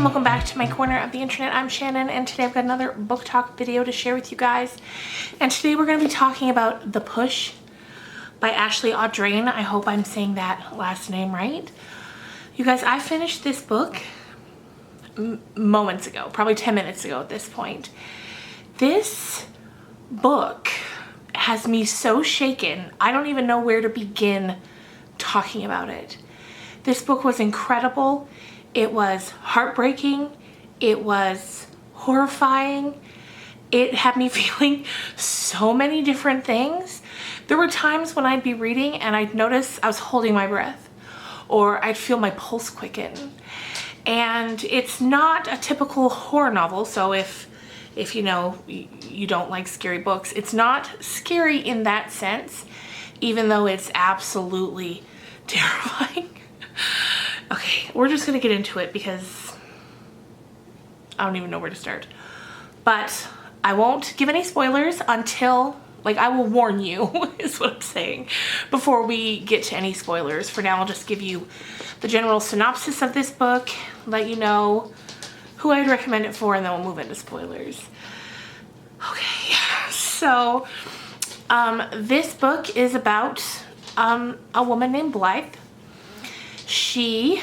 welcome back to my corner of the internet. I'm Shannon, and today I've got another book talk video to share with you guys. And today we're going to be talking about The Push by Ashley Audrain. I hope I'm saying that last name right. You guys, I finished this book moments ago, probably 10 minutes ago at this point. This book has me so shaken, I don't even know where to begin talking about it. This book was incredible. It was heartbreaking. It was horrifying. It had me feeling so many different things. There were times when I'd be reading and I'd notice I was holding my breath, or I'd feel my pulse quicken. And it's not a typical horror novel, so if you know you don't like scary books, it's not scary in that sense, even though it's absolutely terrifying. Okay, we're just gonna get into it because I don't even know where to start. But I won't give any spoilers until, like, I will warn you, is what I'm saying, before we get to any spoilers. For now, I'll just give you the general synopsis of this book, let you know who I'd recommend it for, and then we'll move into spoilers. Okay, so this book is about a woman named Blythe. She's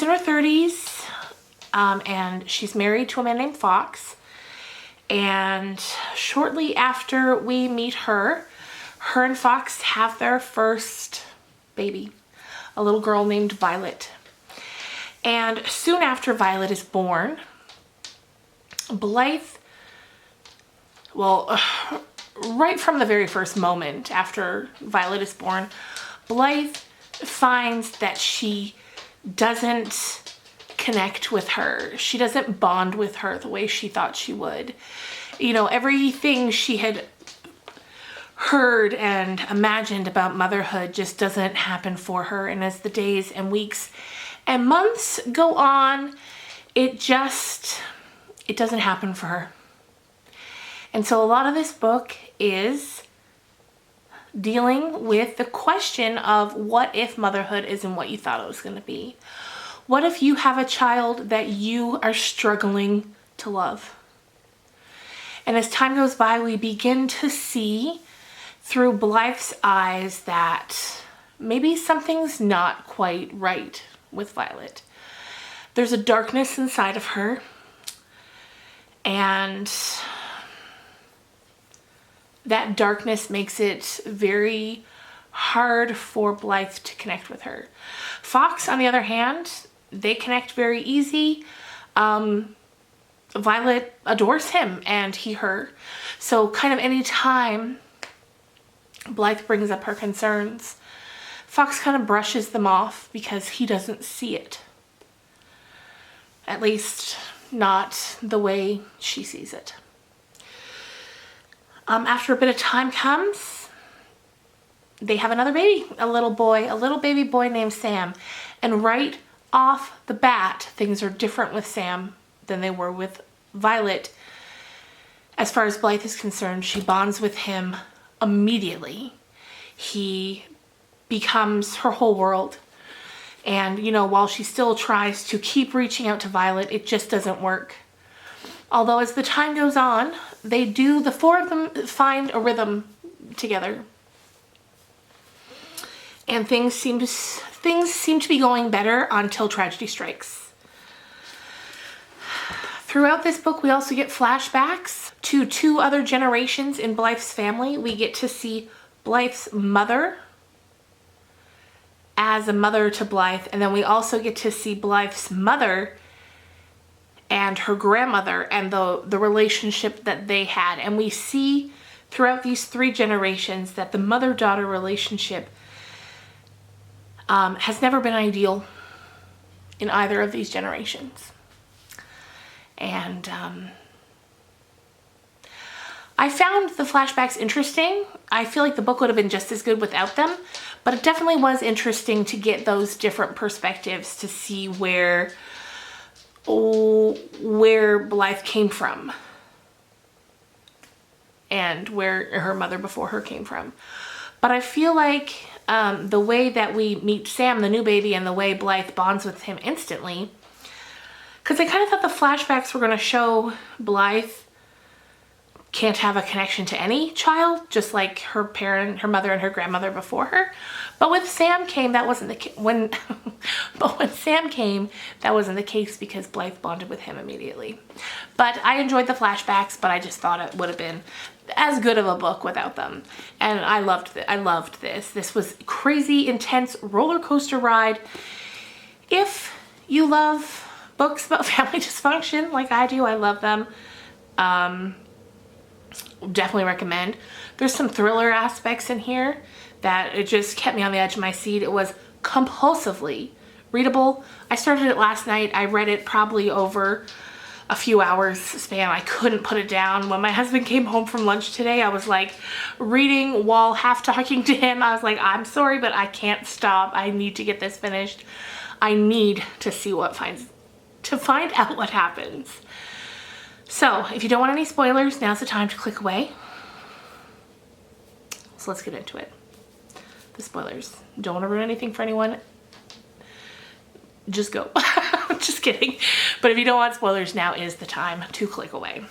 in her 30s, and she's married to a man named Fox. And shortly after we meet her, her and Fox have their first baby, a little girl named Violet. And soon after Violet is born, Blythe, well, right from the very first moment after Violet is born, Blythe finds that she doesn't connect with her. She doesn't bond with her the way she thought she would. You know, everything she had heard and imagined about motherhood just doesn't happen for her. And as the days and weeks and months go on, it doesn't happen for her. And so a lot of this book is dealing with the question of what if motherhood isn't what you thought it was going to be? What if you have a child that you are struggling to love? And as time goes by, we begin to see through Blythe's eyes that maybe something's not quite right with Violet. There's a darkness inside of her, and that darkness makes it very hard for Blythe to connect with her. Fox, on the other hand, they connect very easy. Violet adores him and he her. So kind of any time Blythe brings up her concerns, Fox kind of brushes them off because he doesn't see it. At least not the way she sees it. After a bit of time comes, they have another baby, a little baby boy named Sam. And right off the bat, things are different with Sam than they were with Violet. As far as Blythe is concerned, she bonds with him immediately. He becomes her whole world. And, you know, while she still tries to keep reaching out to Violet, it just doesn't work. Although as the time goes on, the four of them find a rhythm together. And things seem to be going better until tragedy strikes. Throughout this book, we also get flashbacks to two other generations in Blythe's family. We get to see Blythe's mother as a mother to Blythe, and then we also get to see Blythe's mother and her grandmother and the relationship that they had. And we see throughout these three generations that the mother-daughter relationship has never been ideal in either of these generations. And I found the flashbacks interesting. I feel like the book would have been just as good without them, but it definitely was interesting to get those different perspectives to see where Blythe came from and where her mother before her came from. But I feel like the way that we meet Sam, the new baby, and the way Blythe bonds with him instantly, because I kind of thought the flashbacks were going to show Blythe can't have a connection to any child, just like her mother and her grandmother before her. But when Sam came, that wasn't the case. But when Sam came, that wasn't the case because Blythe bonded with him immediately. But I enjoyed the flashbacks, but I just thought it would have been as good of a book without them. And I loved this. This was crazy, intense roller coaster ride. If you love books about family dysfunction like I do, I love them. Definitely recommend. There's some thriller aspects in here that it just kept me on the edge of my seat. It was compulsively readable. I started it last night. I read it probably over a few hours span. I couldn't put it down. When my husband came home from lunch today, I was like reading while half talking to him. I was like, I'm sorry, but I can't stop. I need to get this finished. I need to see to find out what happens. So if you don't want any spoilers, now's the time to click away. So let's get into it. The spoilers. Don't want to ruin anything for anyone. Just go. Just kidding. But if you don't want spoilers, now is the time to click away.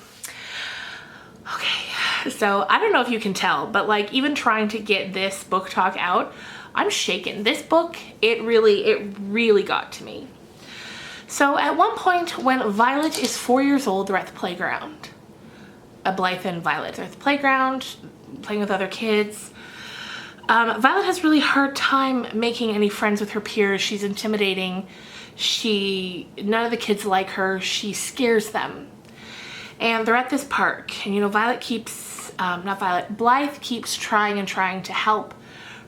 Okay, so I don't know if you can tell, but like even trying to get this book talk out, I'm shaken. This book, it really got to me. So at one point when Violet is 4 years old, they're at the playground. Blythe and Violet are at the playground, playing with other kids. Violet has really hard time making any friends with her peers. She's intimidating. None of the kids like her. She scares them. And they're at this park. And you know, Blythe keeps trying to help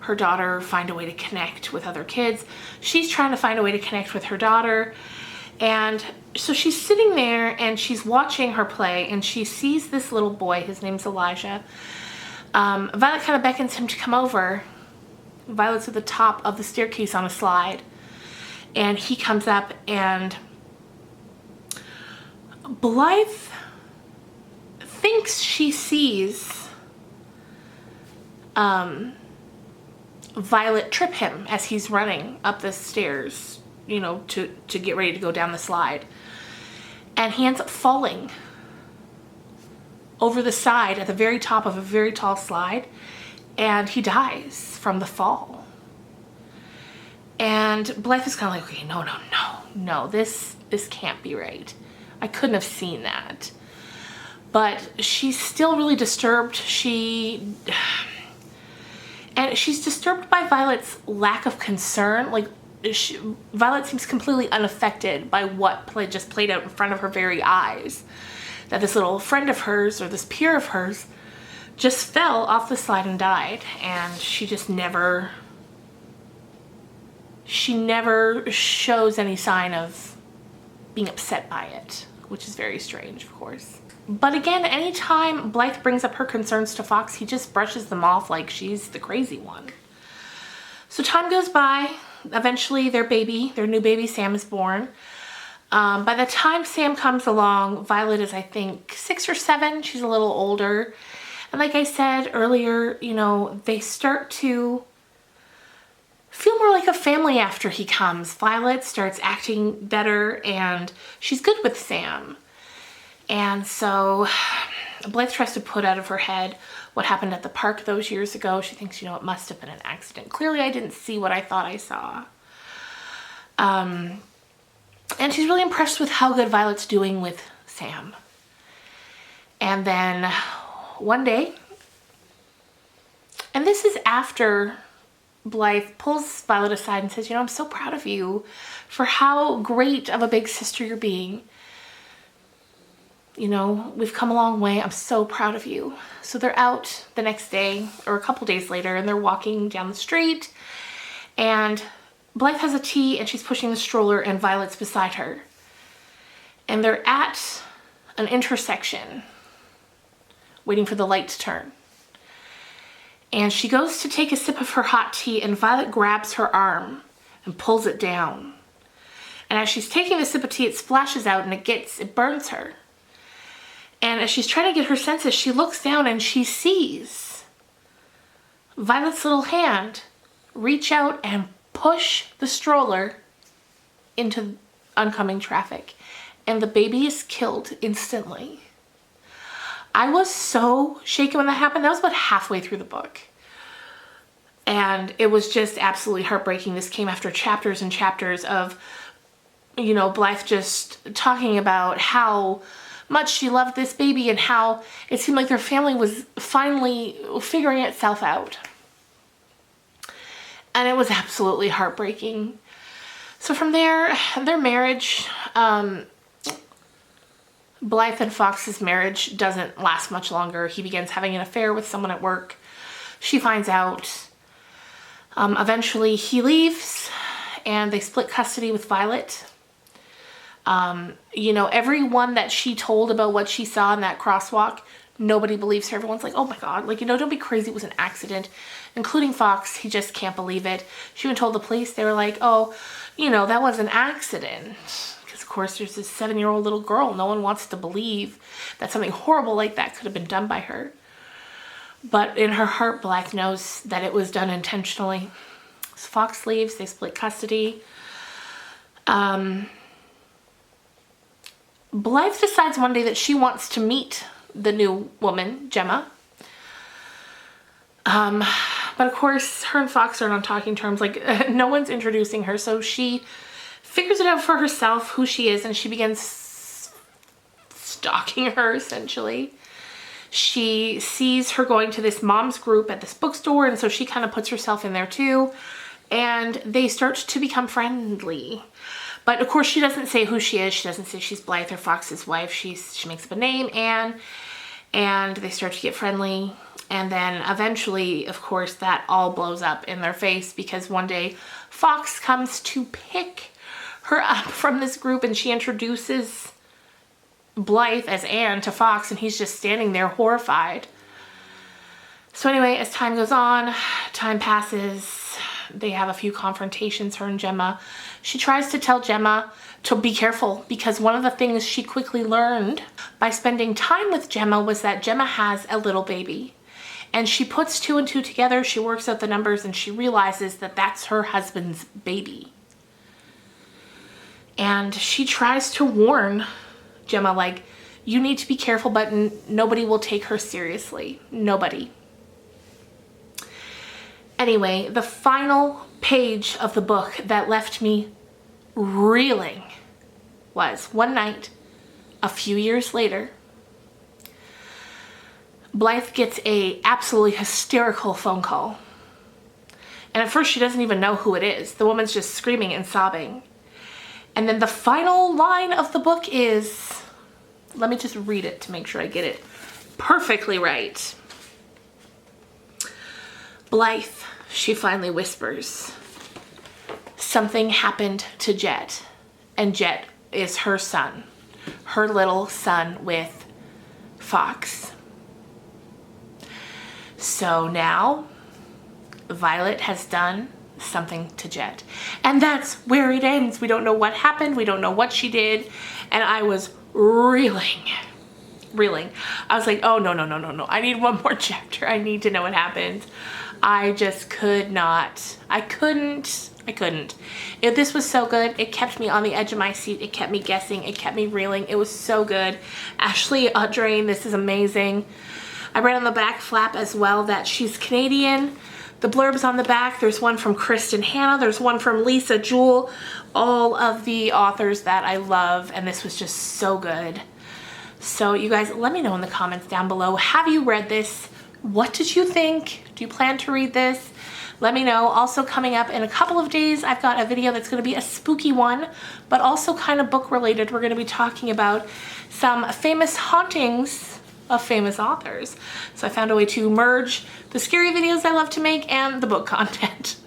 her daughter find a way to connect with other kids. She's trying to find a way to connect with her daughter. And so she's sitting there and she's watching her play and she sees this little boy. His name's Elijah. Violet kind of beckons him to come over. Violet's at the top of the staircase on a slide. And he comes up and Blythe thinks she sees Violet trip him as he's running up the stairs, you know, to get ready to go down the slide. And he ends up falling over the side at the very top of a very tall slide, and he dies from the fall. And Blythe is kind of like, okay, no, this can't be right. I couldn't have seen that. But she's still really disturbed. And she's disturbed by Violet's lack of concern. Like, Violet seems completely unaffected by what just played out in front of her very eyes. That this little friend of hers, or this peer of hers, just fell off the slide and died. And she never shows any sign of being upset by it, which is very strange, of course. But again, anytime Blythe brings up her concerns to Fox, he just brushes them off like she's the crazy one. So time goes by. Eventually their new baby Sam is born. By the time Sam comes along, Violet is, I think, 6 or 7. She's a little older. And like I said earlier, you know, they start to feel more like a family after he comes. Violet starts acting better and she's good with Sam. And so Blythe tries to put out of her head what happened at the park those years ago. She thinks, you know, it must have been an accident. Clearly I didn't see what I thought I saw. And she's really impressed with how good Violet's doing with Sam. And then one day, and this is after Blythe pulls Violet aside and says, you know, I'm so proud of you for how great of a big sister you're being. You know, we've come a long way. I'm so proud of you. So they're out the next day or a couple days later and they're walking down the street and Blythe has a tea and she's pushing the stroller and Violet's beside her. And they're at an intersection waiting for the light to turn. And she goes to take a sip of her hot tea and Violet grabs her arm and pulls it down. And as she's taking the sip of tea, it splashes out and it burns her. And as she's trying to get her senses, she looks down and she sees Violet's little hand reach out and push the stroller into oncoming traffic, and the baby is killed instantly. I was so shaken when that happened. That was about halfway through the book. And it was just absolutely heartbreaking. This came after chapters and chapters of, you know, Blythe just talking about how much she loved this baby and how it seemed like their family was finally figuring itself out. And it was absolutely heartbreaking. So from there, their marriage, Blythe and Fox's marriage doesn't last much longer. He begins having an affair with someone at work. She finds out. Eventually he leaves and they split custody with Violet. You know, everyone that she told about what she saw in that crosswalk, nobody believes her. Everyone's like, oh my God, like, you know, don't be crazy. It was an accident, including Fox. He just can't believe it. She even told the police, they were like, oh, you know, that was an accident. Because of course there's this 7-year-old little girl. No one wants to believe that something horrible like that could have been done by her. But in her heart, Blythe knows that it was done intentionally. So Fox leaves, they split custody. Blythe decides one day that she wants to meet the new woman, Gemma. But of course, her and Fox aren't on talking terms. Like, no one's introducing her. So she figures it out for herself, who she is, and she begins stalking her, essentially. She sees her going to this mom's group at this bookstore, and so she kind of puts herself in there too. And they start to become friendly. But of course, she doesn't say who she is. She doesn't say she's Blythe or Fox's wife. She makes up a name, Anne. And they start to get friendly. And then eventually, of course, that all blows up in their face because one day Fox comes to pick her up from this group, and she introduces Blythe as Anne to Fox, and he's just standing there horrified. So anyway, as time goes on, time passes, they have a few confrontations, her and Gemma. She tries to tell Gemma to be careful because one of the things she quickly learned by spending time with Gemma was that Gemma has a little baby. And she puts 2 and 2 together, she works out the numbers, and she realizes that that's her husband's baby. And she tries to warn Gemma, like, you need to be careful, but nobody will take her seriously. Nobody. Anyway, the final page of the book that left me reeling was one night, a few years later, Blythe gets a absolutely hysterical phone call. And at first she doesn't even know who it is. The woman's just screaming and sobbing. And then the final line of the book is, let me just read it to make sure I get it perfectly right. Blythe, she finally whispers, something happened to Jet, and Jet is her son, her little son with Fox. So now Violet has done something to Jet, and that's where it ends. We don't know what happened, we don't know what she did, and I was reeling. I was like, oh no, I need one more chapter. I need to know what happened. I just could not. I couldn't. This was so good. It kept me on the edge of my seat. It kept me guessing. It kept me reeling. It was so good. Ashley Audrain, this is amazing. I read on the back flap as well that she's Canadian. The blurbs on the back, there's one from Kristen Hanna, there's one from Lisa Jewell, all of the authors that I love, and this was just so good. So you guys, let me know in the comments down below, have you read this? What did you think? Do you plan to read this? Let me know. Also coming up in a couple of days, I've got a video that's going to be a spooky one, but also kind of book related. We're going to be talking about some famous hauntings of famous authors. So I found a way to merge the scary videos I love to make and the book content.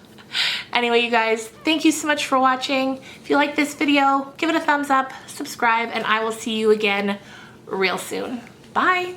Anyway, you guys, thank you so much for watching. If you like this video, give it a thumbs up, subscribe, and I will see you again real soon. Bye.